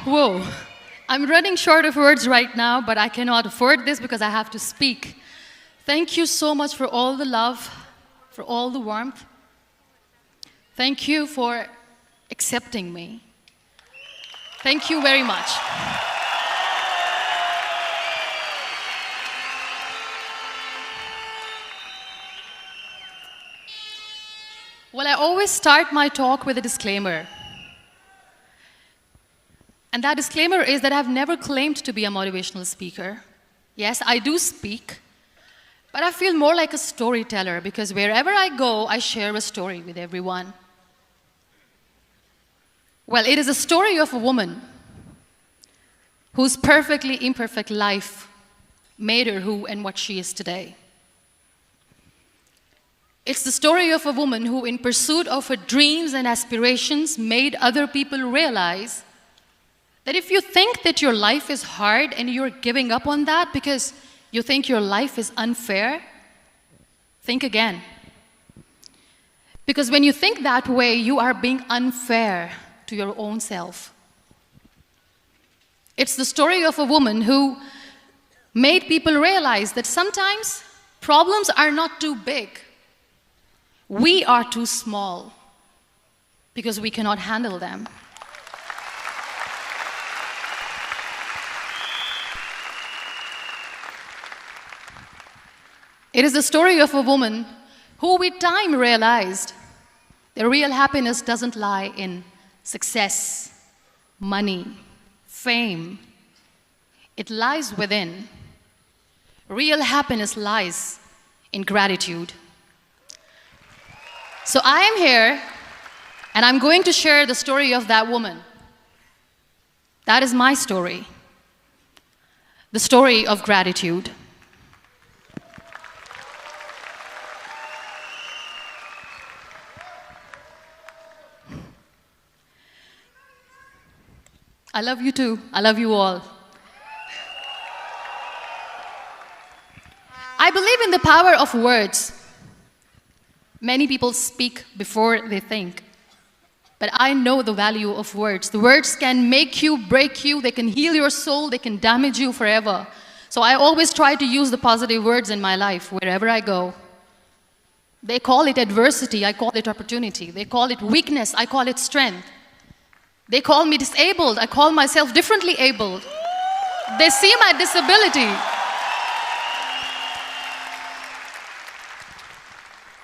Whoa. I'm running short of words right now, but I cannot afford this because I have to speak. Thank you so much for all the love, for all the warmth. Thank you for accepting me. Thank you very much. Well, I always start my talk with a disclaimer. And that disclaimer is that I've never claimed to be a motivational speaker. Yes, I do speak, but I feel more like a storyteller because wherever I go, I share a story with everyone. Well, it is a story of a woman whose perfectly imperfect life made her who and what she is today. It's the story of a woman who, in pursuit of her dreams and aspirations, made other people realize that if you think that your life is hard and you're giving up on that because you think your life is unfair, think again. Because when you think that way, you are being unfair to your own self. It's the story of a woman who made people realize that sometimes problems are not too big. We are too small because we cannot handle them. It is the story of a woman who with time realized that real happiness doesn't lie in success, money, fame. It lies within. Real happiness lies in gratitude. So I am here, and I'm going to share the story of that woman. That is my story. The story of gratitude. I love you too. I love you all. I believe in the power of words. Many people speak before they think. But I know the value of words. The words can make you, break you, they can heal your soul, they can damage you forever. So I always try to use the positive words in my life wherever I go. They call it adversity, I call it opportunity. They call it weakness, I call it strength. They call me disabled, I call myself differently abled. They see my disability.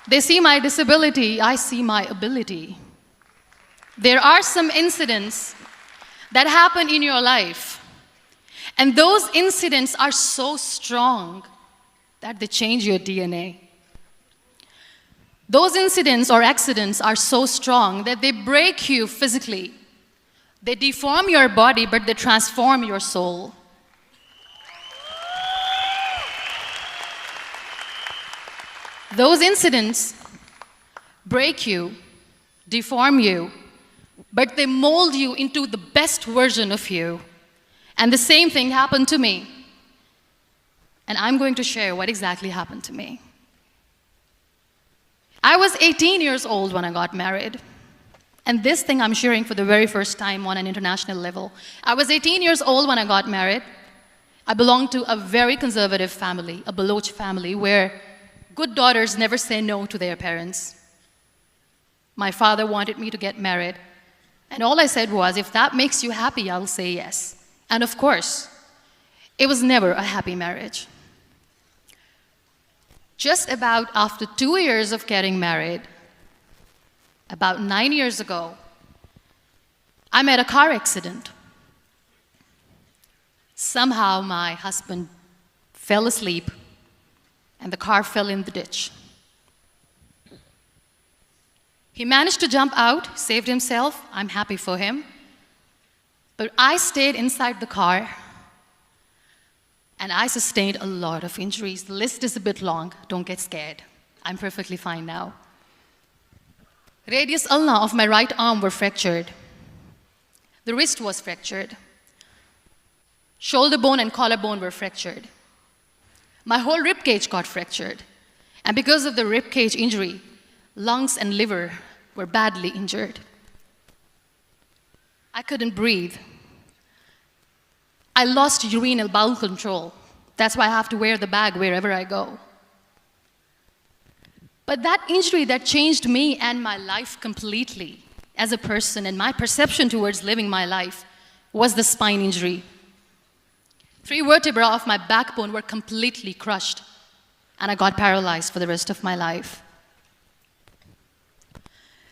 They see my disability, I see my ability. There are some incidents that happen in your life, and those incidents are so strong that they change your DNA. Those incidents or accidents are so strong that they break you physically. They deform your body, but they transform your soul. Those incidents break you, deform you, but they mold you into the best version of you. And the same thing happened to me. And I'm going to share what exactly happened to me. I was 18 years old when I got married. And this thing I'm sharing for the very first time on an international level. I was 18 years old when I got married. I belonged to a very conservative family, a Baloch family, where good daughters never say no to their parents. My father wanted me to get married. And all I said was, if that makes you happy, I'll say yes. And of course, it was never a happy marriage. Just about after 2 years of getting married, about 9 years ago, I met a car accident. Somehow my husband fell asleep and the car fell in the ditch. He managed to jump out, saved himself. I'm happy for him. But I stayed inside the car and I sustained a lot of injuries. The list is a bit long. Don't get scared. I'm perfectly fine now. Radius ulna of my right arm were fractured. The wrist was fractured. Shoulder bone and collarbone were fractured. My whole rib cage got fractured. And because of the rib cage injury, lungs and liver were badly injured. I couldn't breathe. I lost urinary bowel control. That's why I have to wear the bag wherever I go. But that injury that changed me and my life completely as a person and my perception towards living my life was the spine injury. 3 vertebrae of my backbone were completely crushed, and I got paralyzed for the rest of my life.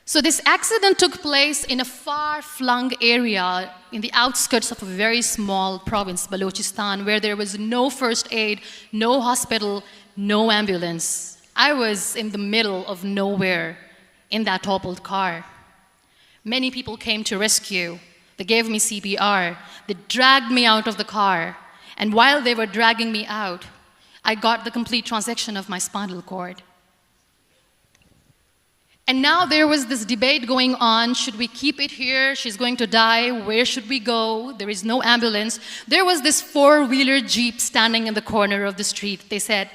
So this accident took place in a far-flung area in the outskirts of a very small province, Balochistan, where there was no first aid, no hospital, no ambulance. I was in the middle of nowhere in that toppled car. Many people came to rescue. They gave me CPR. They dragged me out of the car. And while they were dragging me out, I got the complete transection of my spinal cord. And now there was this debate going on. Should we keep it here? She's going to die. Where should we go? There is no ambulance. There was this 4-wheeler Jeep standing in the corner of the street. They said,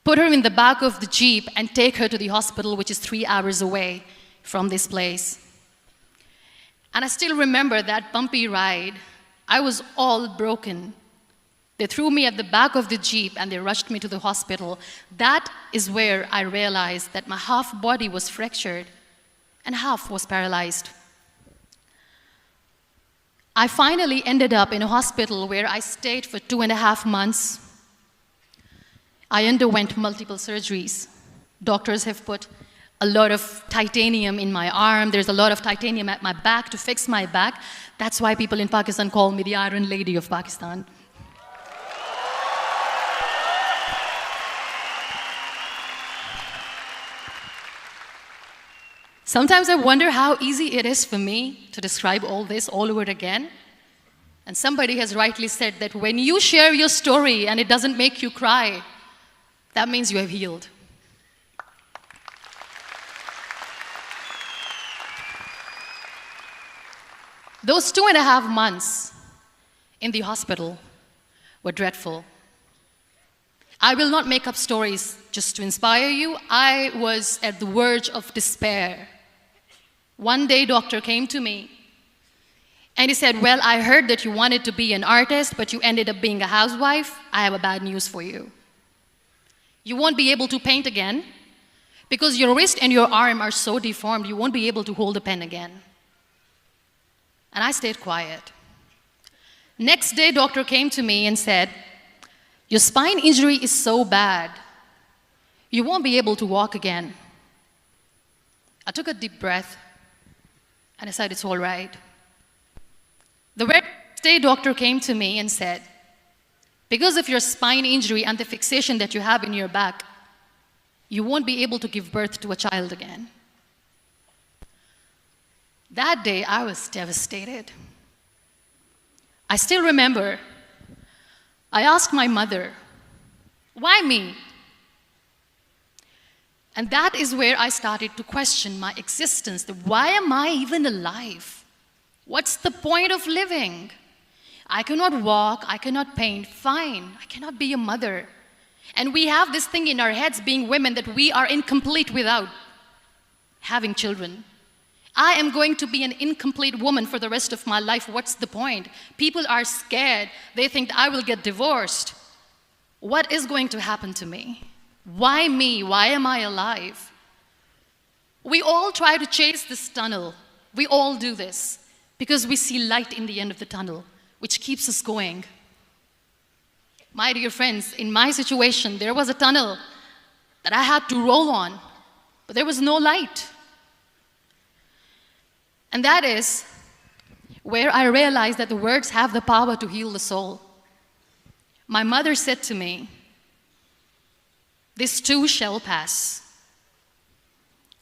put her in the back of the Jeep and take her to the hospital, which is 3 hours away from this place. And I still remember that bumpy ride. I was all broken. They threw me at the back of the Jeep and they rushed me to the hospital. That is where I realized that my half body was fractured and half was paralyzed. I finally ended up in a hospital where I stayed for 2.5 months. I underwent multiple surgeries. Doctors have put a lot of titanium in my arm. There's a lot of titanium at my back to fix my back. That's why people in Pakistan call me the Iron Lady of Pakistan. Sometimes I wonder how easy it is for me to describe all this all over again. And somebody has rightly said that when you share your story and it doesn't make you cry, that means you have healed. Those 2.5 months in the hospital were dreadful. I will not make up stories just to inspire you. I was at the verge of despair. One day, doctor came to me and he said, well, I heard that you wanted to be an artist, but you ended up being a housewife. I have a bad news for you. You won't be able to paint again because your wrist and your arm are so deformed, you won't be able to hold a pen again. And I stayed quiet. Next day, doctor came to me and said, your spine injury is so bad, you won't be able to walk again. I took a deep breath and I said, it's all right. The very next day, doctor came to me and said, because of your spine injury and the fixation that you have in your back, you won't be able to give birth to a child again. That day, I was devastated. I still remember, I asked my mother, why me? And that is where I started to question my existence. Why am I even alive? What's the point of living? I cannot walk, I cannot paint, fine, I cannot be a mother. And we have this thing in our heads, being women, that we are incomplete without having children. I am going to be an incomplete woman for the rest of my life. What's the point? People are scared. They think I will get divorced. What is going to happen to me? Why me? Why am I alive? We all try to chase this tunnel. We all do this because we see light in the end of the tunnel, which keeps us going. My dear friends, in my situation, there was a tunnel that I had to roll on, but there was no light. And that is where I realized that the words have the power to heal the soul. My mother said to me, this too shall pass.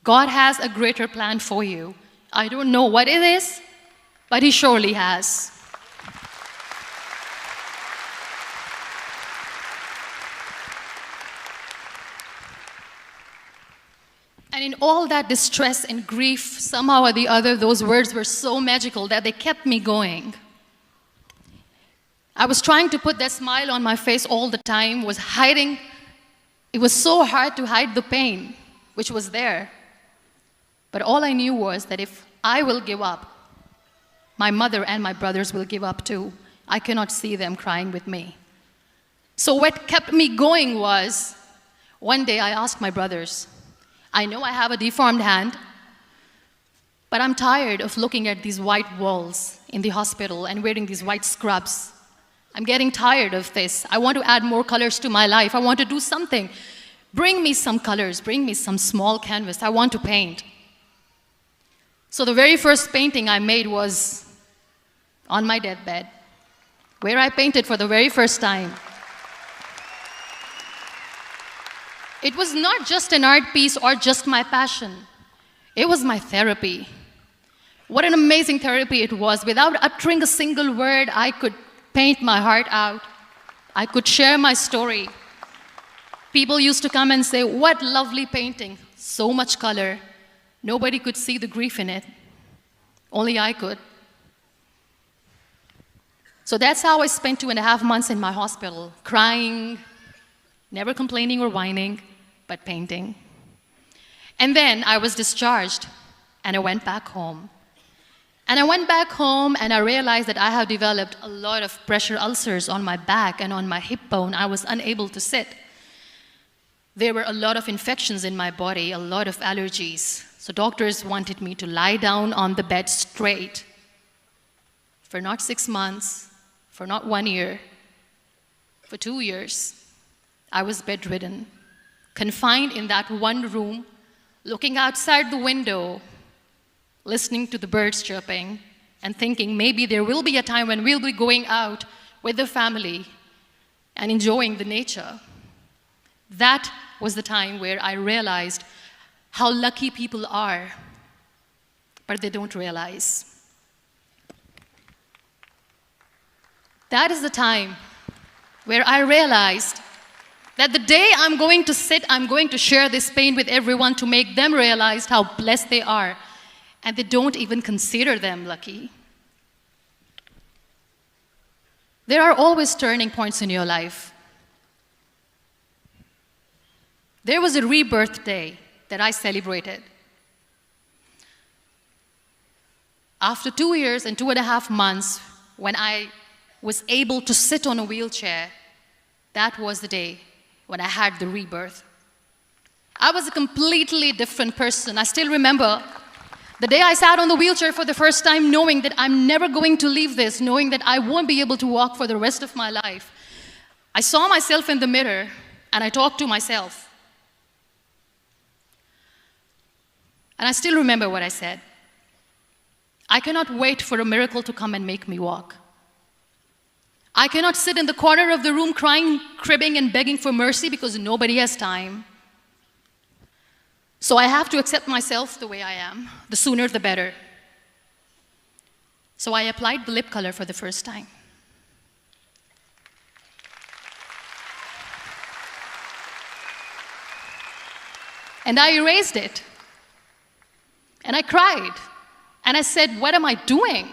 God has a greater plan for you. I don't know what it is, but He surely has. And in all that distress and grief, somehow or the other, those words were so magical that they kept me going. I was trying to put that smile on my face all the time, was hiding. It was so hard to hide the pain, which was there. But all I knew was that if I will give up, my mother and my brothers will give up too. I cannot see them crying with me. So what kept me going was, one day I asked my brothers, I know I have a deformed hand, but I'm tired of looking at these white walls in the hospital and wearing these white scrubs. I'm getting tired of this. I want to add more colors to my life. I want to do something. Bring me some colors. Bring me some small canvas. I want to paint. So the very first painting I made was on my deathbed, where I painted for the very first time. It was not just an art piece or just my passion. It was my therapy. What an amazing therapy it was. Without uttering a single word, I could paint my heart out. I could share my story. People used to come and say, what lovely painting, so much color. Nobody could see the grief in it. Only I could. So that's how I spent 2.5 months in my hospital, crying, never complaining or whining, but painting. And then I was discharged, and I went back home. And I went back home, and I realized that I have developed a lot of pressure ulcers on my back and on my hip bone. I was unable to sit. There were a lot of infections in my body, a lot of allergies. So doctors wanted me to lie down on the bed straight for not 6 months, for not 1 year, for 2 years. I was bedridden, confined in that one room, looking outside the window, listening to the birds chirping, and thinking maybe there will be a time when we'll be going out with the family and enjoying the nature. That was the time where I realized how lucky people are, but they don't realize. That is the time where I realized that the day I'm going to sit, I'm going to share this pain with everyone to make them realize how blessed they are, and they don't even consider them lucky. There are always turning points in your life. There was a rebirth day that I celebrated. After 2 years and 2.5 months, when I was able to sit on a wheelchair, that was the day when I had the rebirth. I was a completely different person. I still remember the day I sat on the wheelchair for the first time, knowing that I'm never going to leave this, knowing that I won't be able to walk for the rest of my life. I saw myself in the mirror, and I talked to myself. And I still remember what I said. I cannot wait for a miracle to come and make me walk. I cannot sit in the corner of the room crying, cribbing, and begging for mercy because nobody has time. So I have to accept myself the way I am. The sooner, the better. So I applied the lip color for the first time. And I erased it. And I cried. And I said, what am I doing?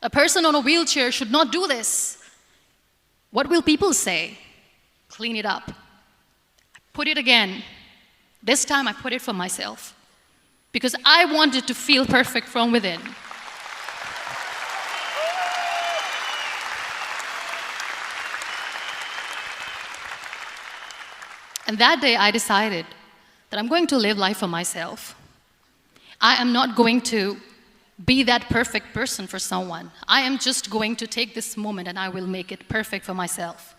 A person on a wheelchair should not do this. What will people say? Clean it up. Put it again. This time I put it for myself. Because I wanted to feel perfect from within. And that day I decided that I'm going to live life for myself. I am not going to be that perfect person for someone. I am just going to take this moment and I will make it perfect for myself.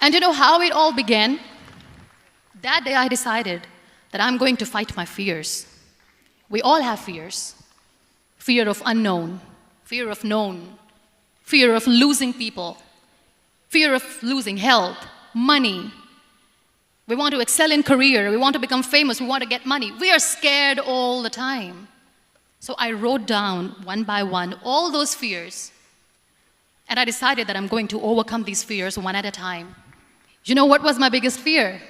And you know how it all began? That day I decided that I'm going to fight my fears. We all have fears. Fear of unknown, fear of known, fear of losing people, fear of losing health, money. We want to excel in career, we want to become famous, we want to get money. We are scared all the time. So I wrote down one by one all those fears. And I decided that I'm going to overcome these fears one at a time. You know what was my biggest fear?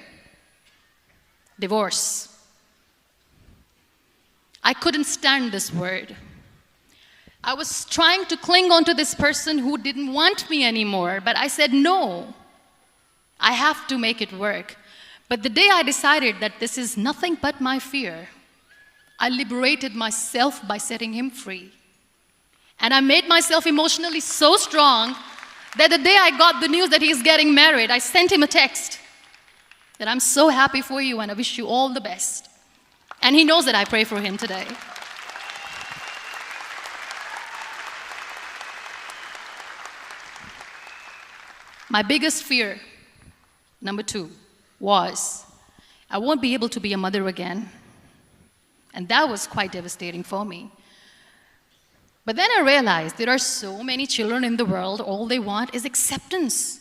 Divorce. I couldn't stand this word. I was trying to cling on to this person who didn't want me anymore, but I said no. I have to make it work. But the day I decided that this is nothing but my fear, I liberated myself by setting him free. And I made myself emotionally so strong that the day I got the news that he's getting married, I sent him a text that I'm so happy for you and I wish you all the best. And he knows that I pray for him today. My biggest fear, number 2, was I won't be able to be a mother again. And that was quite devastating for me. But then I realized there are so many children in the world, all they want is acceptance.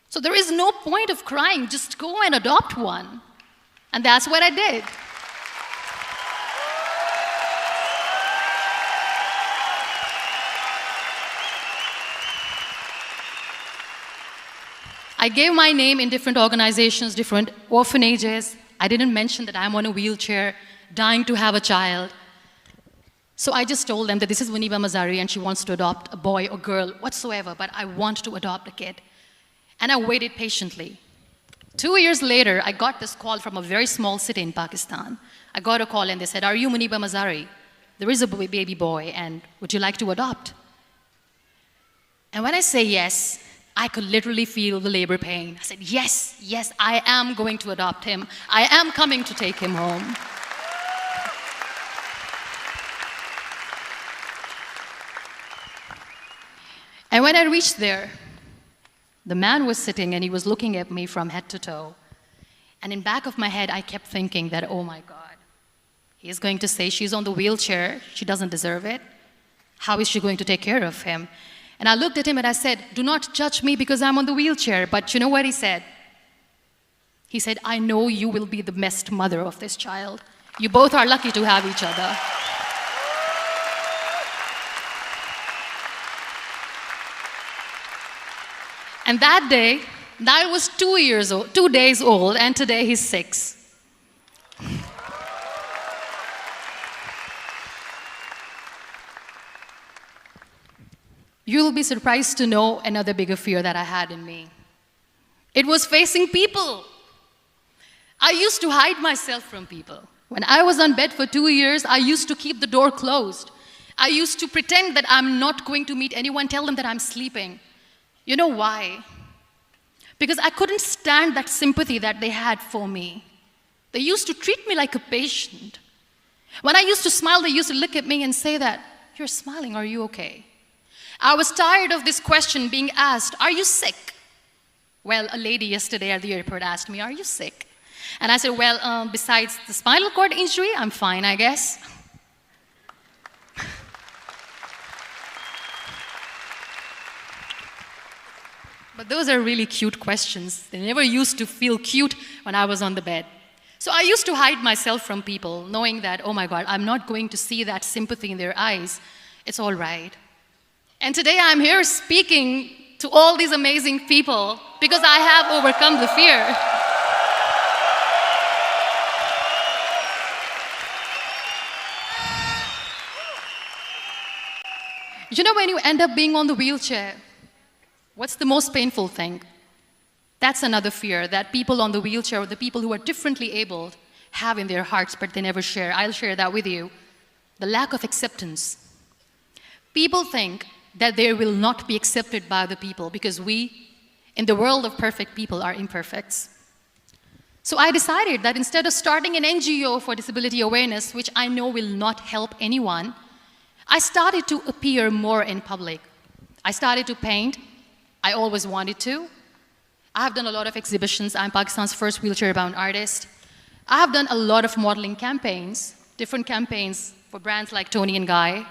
So there is no point of crying, just go and adopt one. And that's what I did. I gave my name in different organizations, different orphanages. I didn't mention that I'm on a wheelchair, dying to have a child. So I just told them that this is Muniba Mazari and she wants to adopt a boy or girl, whatsoever, but I want to adopt a kid. And I waited patiently. 2 years later, I got this call from a very small city in Pakistan. I got a call and they said, "Are you Muniba Mazari? There is a baby boy and would you like to adopt?" And when I say yes, I could literally feel the labor pain. I said, yes, yes, I am going to adopt him. I am coming to take him home. And when I reached there, the man was sitting and he was looking at me from head to toe. And in back of my head, I kept thinking that, oh my God, he is going to say she's on the wheelchair, she doesn't deserve it. How is she going to take care of him? And I looked at him and I said, "Do not judge me because I'm on the wheelchair." But you know what he said? He said, "I know you will be the best mother of this child. You both are lucky to have each other." And that day, that was 2 days old, and today he's 6. You'll be surprised to know another bigger fear that I had in me. It was facing people. I used to hide myself from people. When I was on bed for 2 years, I used to keep the door closed. I used to pretend that I'm not going to meet anyone, tell them that I'm sleeping. You know why? Because I couldn't stand that sympathy that they had for me. They used to treat me like a patient. When I used to smile, they used to look at me and say that, "You're smiling, are you okay?" I was tired of this question being asked, "Are you sick?" Well, a lady yesterday at the airport asked me, "Are you sick?" And I said, "Well, besides the spinal cord injury, I'm fine, I guess." But those are really cute questions. They never used to feel cute when I was on the bed. So I used to hide myself from people, knowing that, oh my God, I'm not going to see that sympathy in their eyes. It's all right. And today I'm here speaking to all these amazing people because I have overcome the fear. You know, when you end up being on the wheelchair, what's the most painful thing? That's another fear that people on the wheelchair or the people who are differently abled have in their hearts, but they never share. I'll share that with you. The lack of acceptance. People think that they will not be accepted by the people because we, in the world of perfect people, are imperfects. So I decided that instead of starting an NGO for disability awareness, which I know will not help anyone, I started to appear more in public. I started to paint. I always wanted to. I have done a lot of exhibitions. I'm Pakistan's first wheelchair-bound artist. I have done a lot of modeling campaigns, different campaigns for brands like Tony and Guy.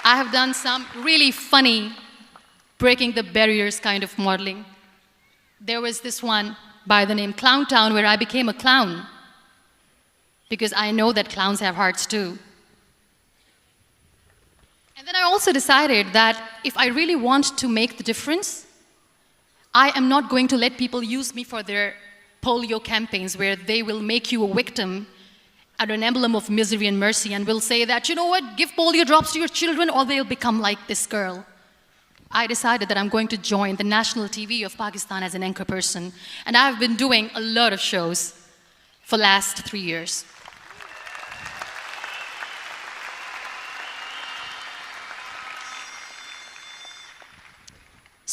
I have done some really funny, breaking the barriers kind of modeling. There was this one by the name Clown Town where I became a clown because I know that clowns have hearts too. And then I also decided that if I really want to make the difference, I am not going to let people use me for their polio campaigns where they will make you a victim and an emblem of misery and mercy and will say that, you know what, give polio drops to your children or they'll become like this girl. I decided that I'm going to join the national TV of Pakistan as an anchor person. And I've been doing a lot of shows for the last 3 years.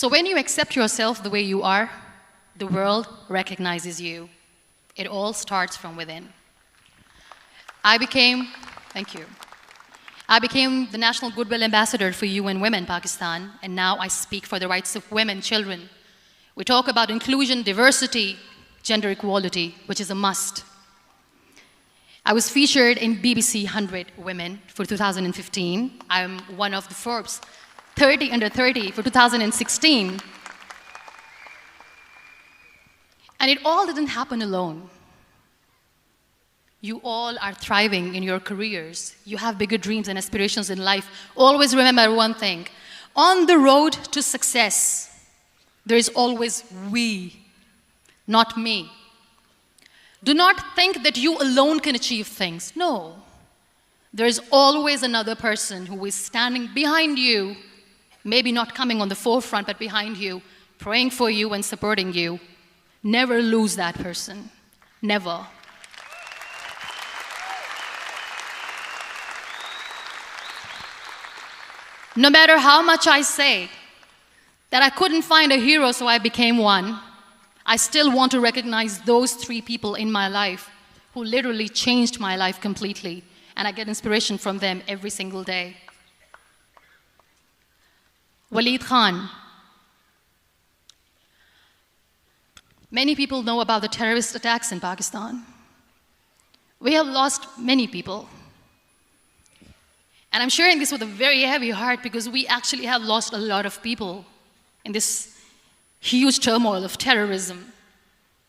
So when you accept yourself the way you are, the world recognizes you. It all starts from within. Thank you. I became the National Goodwill Ambassador for UN Women Pakistan, and now I speak for the rights of women, children. We talk about inclusion, diversity, gender equality, which is a must. I was featured in BBC 100 Women for 2015. I'm one of the Forbes 30 under 30 for 2016. And it all didn't happen alone. You all are thriving in your careers. You have bigger dreams and aspirations in life. Always remember one thing. On the road to success, there is always we, not me. Do not think that you alone can achieve things. No. There is always another person who is standing behind you, maybe not coming on the forefront, but behind you, praying for you and supporting you. Never lose that person. Never. No matter how much I say that I couldn't find a hero, so I became one, I still want to recognize those 3 people in my life who literally changed my life completely, and I get inspiration from them every single day. Waleed Khan. Many people know about the terrorist attacks in Pakistan. We have lost many people. And I'm sharing this with a very heavy heart because we actually have lost a lot of people in this huge turmoil of terrorism.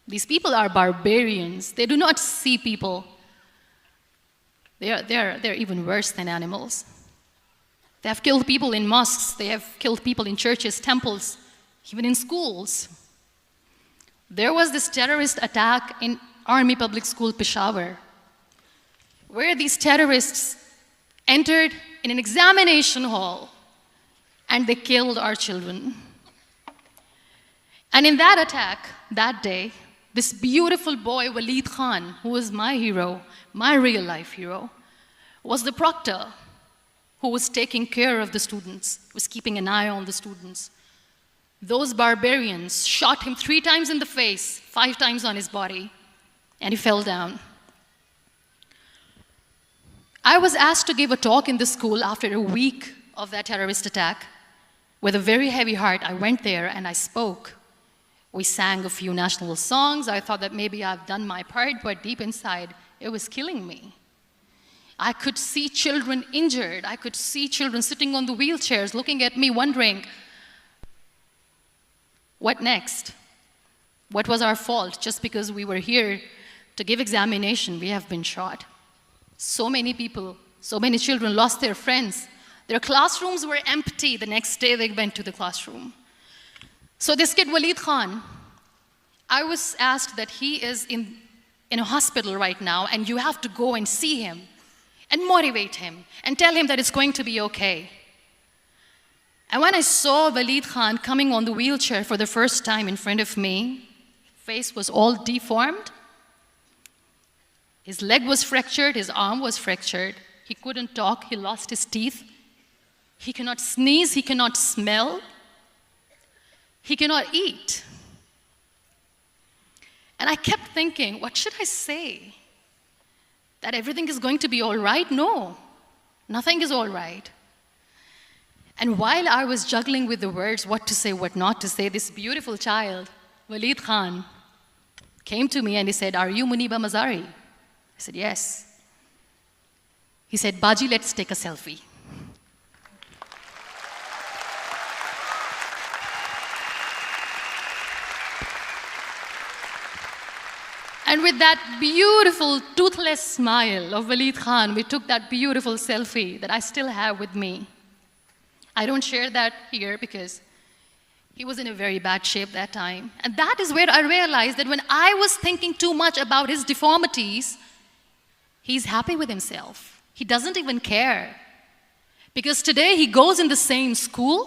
These people are barbarians. They do not see people. They're even worse than animals. They have killed people in mosques. They have killed people in churches, temples, even in schools. There was this terrorist attack in Army Public School, Peshawar, where these terrorists entered in an examination hall and they killed our children. And in that attack, that day, this beautiful boy, Waleed Khan, who was my hero, my real-life hero, was the proctor who was taking care of the students, was keeping an eye on the students. Those barbarians shot him 3 times in the face, 5 times on his body, and he fell down. I was asked to give a talk in the school after a week of that terrorist attack. With a very heavy heart, I went there and I spoke. We sang a few national songs. I thought that maybe I've done my part, but deep inside, it was killing me. I could see children injured. I could see children sitting on the wheelchairs, looking at me, wondering, what next? What was our fault? Just because we were here to give examination, we have been shot. So many people, so many children lost their friends. Their classrooms were empty. The next day they went to the classroom. So this kid, Waleed Khan, I was asked that he is in a hospital right now, and you have to go and see him and motivate him and tell him that it's going to be okay. And when I saw Waleed Khan coming on the wheelchair for the first time in front of me, face was all deformed. His leg was fractured, his arm was fractured. He couldn't talk, he lost his teeth. He cannot sneeze, he cannot smell. He cannot eat. And I kept thinking, what should I say? That everything is going to be all right? No, nothing is all right. And while I was juggling with the words, what to say, what not to say, this beautiful child, Waleed Khan, came to me and he said, "Are you Muniba Mazari?" I said, "Yes." He said, "Baji, let's take a selfie." And with that beautiful, toothless smile of Waleed Khan, we took that beautiful selfie that I still have with me. I don't share that here because he was in a very bad shape that time. And that is where I realized that when I was thinking too much about his deformities, he's happy with himself. He doesn't even care. Because today he goes in the same school,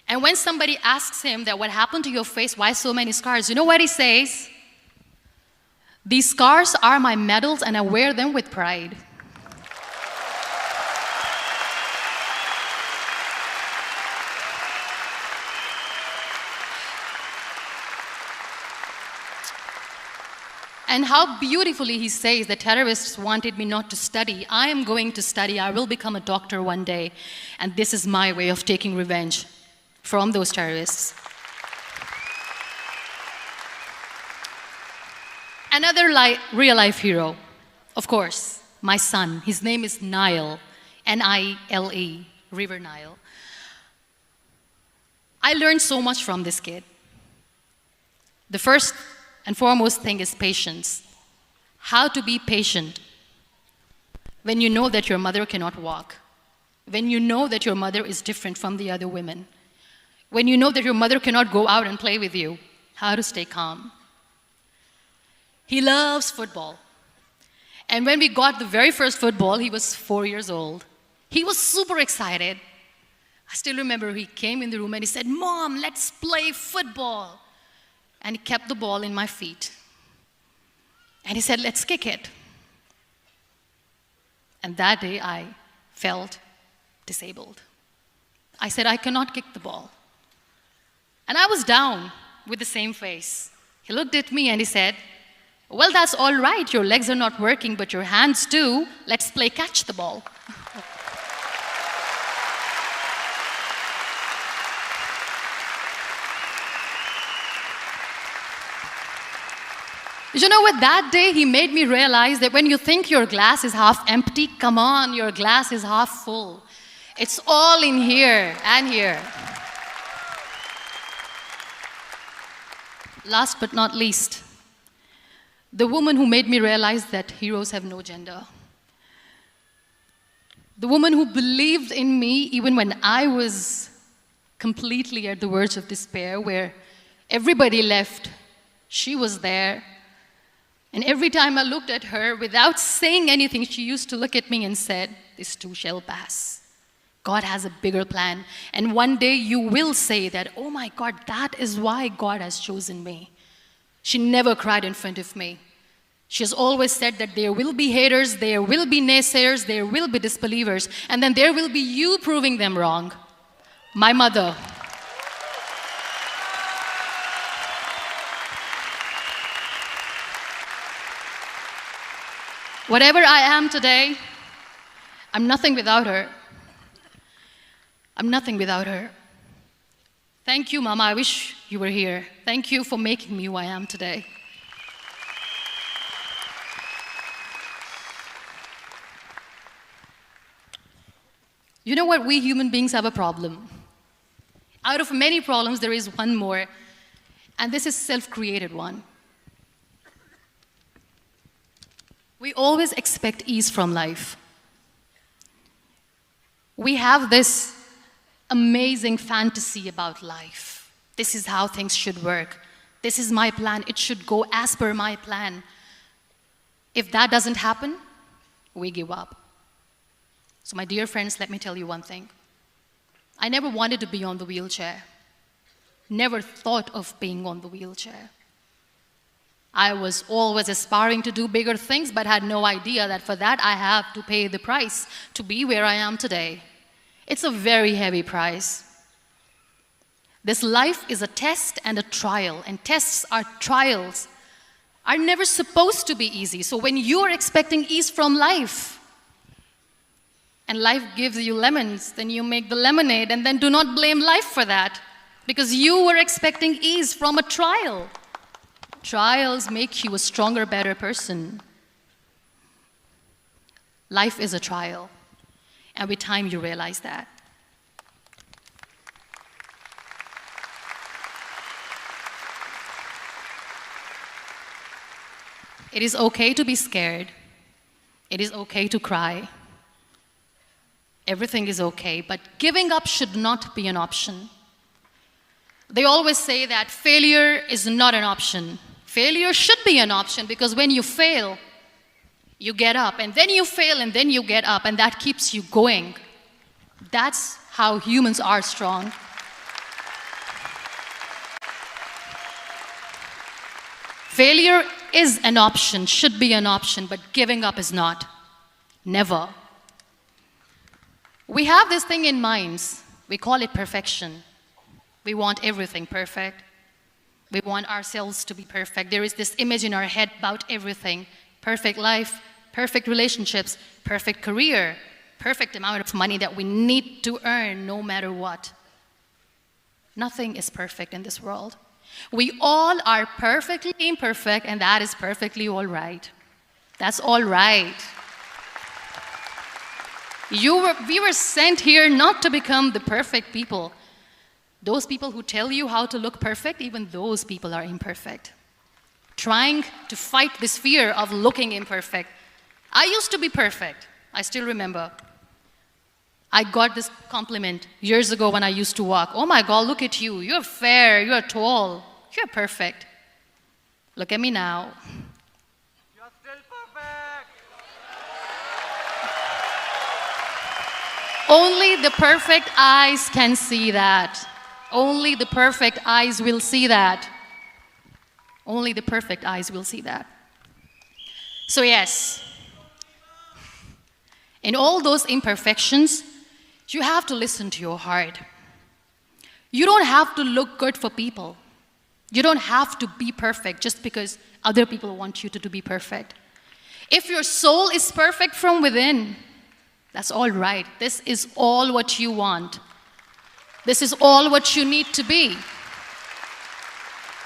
and when somebody asks him that what happened to your face, why so many scars, you know what he says? "These scars are my medals and I wear them with pride." And how beautifully he says the terrorists wanted me not to study. I am going to study. I will become a doctor one day. And this is my way of taking revenge from those terrorists. Another real-life hero, of course, my son. His name is Nile, N-I-L-E, River Nile. I learned so much from this kid. The first and foremost thing is patience. How to be patient when you know that your mother cannot walk, when you know that your mother is different from the other women, when you know that your mother cannot go out and play with you, how to stay calm. He loves football. And when we got the very first football, he was 4 years old. He was super excited. I still remember he came in the room and he said, "Mom, let's play football." And he kept the ball in my feet. And he said, "Let's kick it." And that day I felt disabled. I said, "I cannot kick the ball." And I was down with the same face. He looked at me and he said, "Well, that's all right. Your legs are not working, but your hands do. Let's play catch the ball." You know what? That day he made me realize that when you think your glass is half empty, come on, your glass is half full. It's all in here and here. Last but not least, the woman who made me realize that heroes have no gender. The woman who believed in me even when I was completely at the verge of despair, where everybody left, she was there. And every time I looked at her, without saying anything, she used to look at me and said, "This too shall pass. God has a bigger plan. And one day you will say that, oh my God, that is why God has chosen me." She never cried in front of me. She has always said that there will be haters, there will be naysayers, there will be disbelievers, and then there will be you proving them wrong. My mother. Whatever I am today, I'm nothing without her. I'm nothing without her. Thank you, Mama. I wish you were here. Thank you for making me who I am today. You know what? We human beings have a problem. Out of many problems, there is one more, and this is a self-created one. We always expect ease from life. We have this amazing fantasy about life. This is how things should work. This is my plan. It should go as per my plan. If that doesn't happen, we give up. So my dear friends, let me tell you one thing. I never wanted to be on the wheelchair. Never thought of being on the wheelchair. I was always aspiring to do bigger things, but had no idea that for that I have to pay the price to be where I am today. It's a very heavy price. This life is a test and a trial, and tests are trials are never supposed to be easy. So when you are expecting ease from life, and life gives you lemons, then you make the lemonade, and then do not blame life for that, because you were expecting ease from a trial. Trials make you a stronger, better person. Life is a trial, and with time you realize that. It is okay to be scared. It is okay to cry. Everything is okay, but giving up should not be an option. They always say that failure is not an option. Failure should be an option, because when you fail, you get up, and then you fail, and then you get up, and that keeps you going. That's how humans are strong. Failure is an option, should be an option, but giving up is not. Never. We have this thing in minds. We call it perfection. We want everything perfect. We want ourselves to be perfect. There is this image in our head about everything. Perfect life, perfect relationships, perfect career, perfect amount of money that we need to earn no matter what. Nothing is perfect in this world. We all are perfectly imperfect, and that is perfectly all right. That's all right. We were sent here not to become the perfect people. Those people who tell you how to look perfect, even those people are imperfect. Trying to fight this fear of looking imperfect. I used to be perfect. I still remember. I got this compliment years ago when I used to walk. Oh my God, look at you. You're fair, you're tall, you're perfect. Look at me now. You're still perfect. Only the perfect eyes can see that. Only the perfect eyes will see that. Only the perfect eyes will see that. So yes, in all those imperfections, you have to listen to your heart. You don't have to look good for people. You don't have to be perfect just because other people want you to be perfect. If your soul is perfect from within, that's all right. This is all what you want. This is all what you need to be.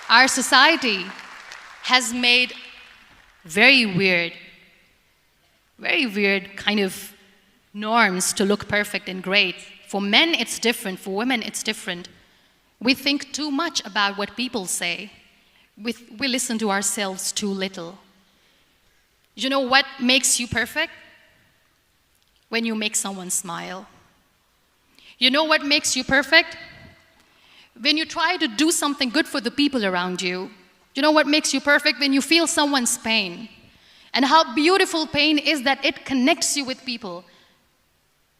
Our society has made very weird kind of norms to look perfect and great. For men, it's different. For women, it's different. We think too much about what people say. We listen to ourselves too little. You know what makes you perfect? When you make someone smile. You know what makes you perfect? When you try to do something good for the people around you. You know what makes you perfect? When you feel someone's pain. And how beautiful pain is that it connects you with people.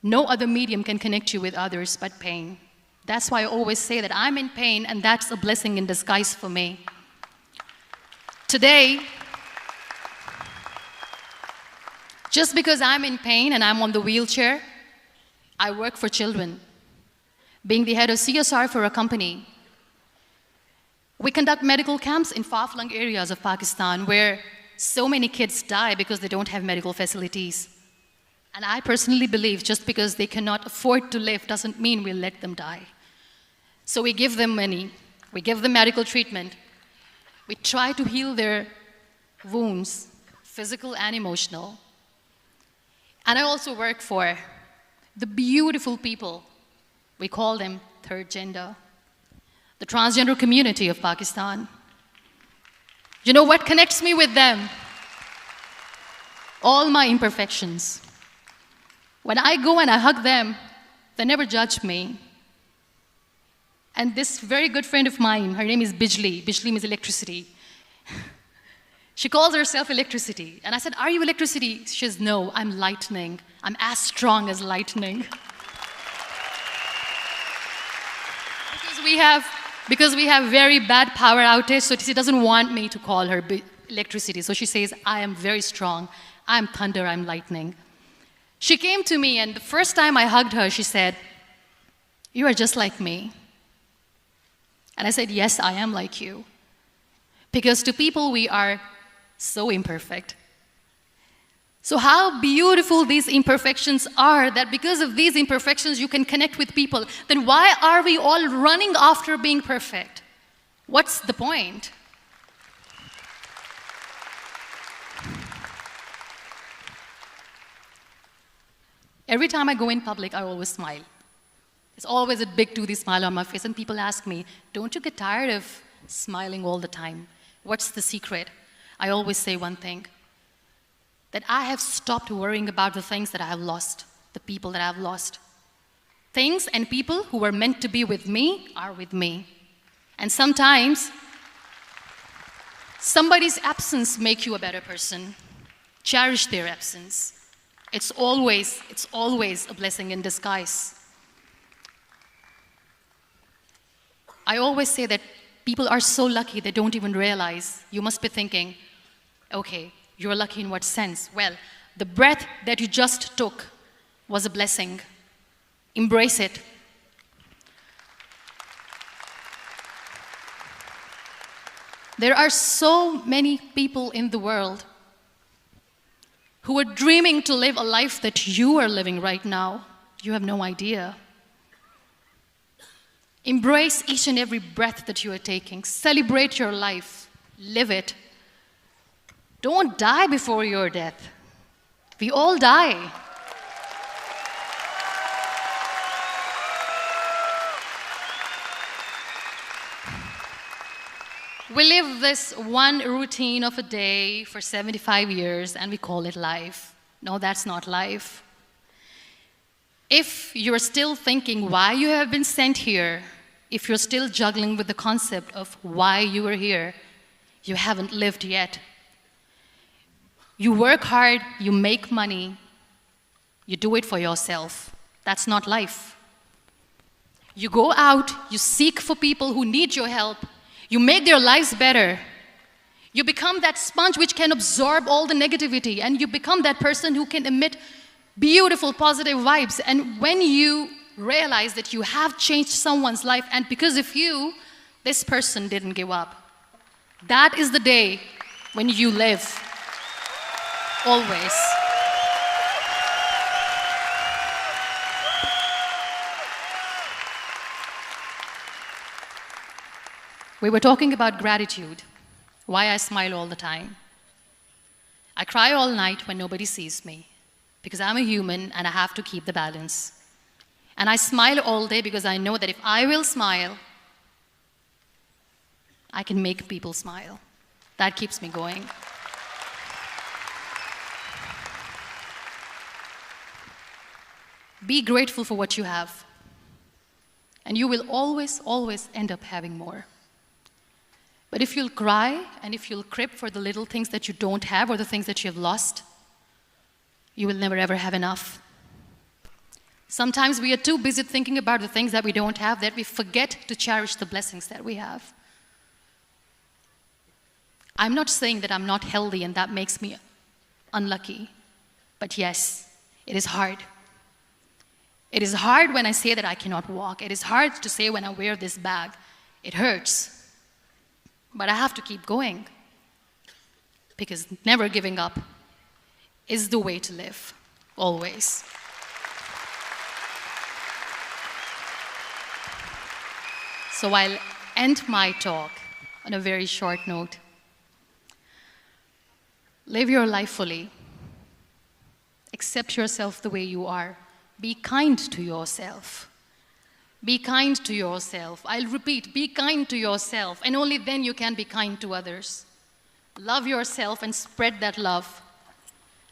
No other medium can connect you with others but pain. That's why I always say that I'm in pain, and that's a blessing in disguise for me. Today, just because I'm in pain and I'm on the wheelchair, I work for children. Being the head of CSR for a company, we conduct medical camps in far-flung areas of Pakistan where so many kids die because they don't have medical facilities. And I personally believe just because they cannot afford to live doesn't mean we'll let them die. So we give them money, we give them medical treatment, we try to heal their wounds, physical and emotional. And I also work for the beautiful people. We call them third gender, the transgender community of Pakistan. You know what connects me with them? All my imperfections. When I go and I hug them, they never judge me. And this very good friend of mine, her name is Bijli. Bijli means electricity. She calls herself electricity. And I said, are you electricity? She says, no, I'm lightning. I'm as strong as lightning. Because we have very bad power outage, so she doesn't want me to call her electricity. So she says, I am very strong. I'm thunder, I'm lightning. She came to me, and the first time I hugged her, she said, you are just like me. And I said, yes, I am like you. Because to people, we are so imperfect. So how beautiful these imperfections are, that because of these imperfections you can connect with people. Then why are we all running after being perfect? What's the point? Every time I go in public, I always smile. There's always a big toothy smile on my face, and people ask me, don't you get tired of smiling all the time? What's the secret? I always say one thing, that I have stopped worrying about the things that I have lost, the people that I have lost. Things and people who were meant to be with me are with me. And sometimes, somebody's absence makes you a better person. Cherish their absence. It's always a blessing in disguise. I always say that people are so lucky they don't even realize. You must be thinking, okay, you're lucky in what sense? Well, the breath that you just took was a blessing. Embrace it. There are so many people in the world who are dreaming to live a life that you are living right now. You have no idea. Embrace each and every breath that you are taking. Celebrate your life. Live it. Don't die before your death. We all die. We live this one routine of a day for 75 years and we call it life. No, that's not life. If you're still thinking why you have been sent here, if you're still juggling with the concept of why you are here, you haven't lived yet. You work hard, you make money, you do it for yourself. That's not life. You go out, you seek for people who need your help, you make their lives better. You become that sponge which can absorb all the negativity, and you become that person who can emit beautiful, positive vibes. And when you realize that you have changed someone's life, and because of you, this person didn't give up, that is the day when you live. Always. We were talking about gratitude, why I smile all the time. I cry all night when nobody sees me, because I'm a human and I have to keep the balance. And I smile all day because I know that if I will smile, I can make people smile. That keeps me going. Be grateful for what you have, and you will always, always end up having more. But if you'll cry and if you'll crib for the little things that you don't have or the things that you have lost, you will never ever have enough. Sometimes we are too busy thinking about the things that we don't have that we forget to cherish the blessings that we have. I'm not saying that I'm not healthy and that makes me unlucky, but yes, it is hard. It is hard when I say that I cannot walk. It is hard to say when I wear this bag. It hurts. But I have to keep going, because never giving up is the way to live, always. So I'll end my talk on a very short note. Live your life fully. Accept yourself the way you are. Be kind to yourself. Be kind to yourself. I'll repeat, be kind to yourself, and only then you can be kind to others. Love yourself and spread that love.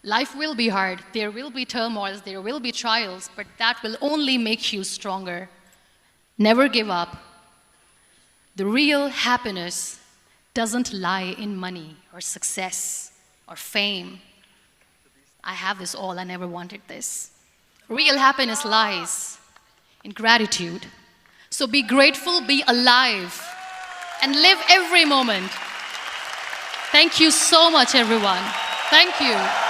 Life will be hard. There will be turmoils, there will be trials, but that will only make you stronger. Never give up. The real happiness doesn't lie in money or success or fame. I have this all, I never wanted this. Real happiness lies in gratitude. So be grateful, be alive, and live every moment. Thank you so much, everyone. Thank you.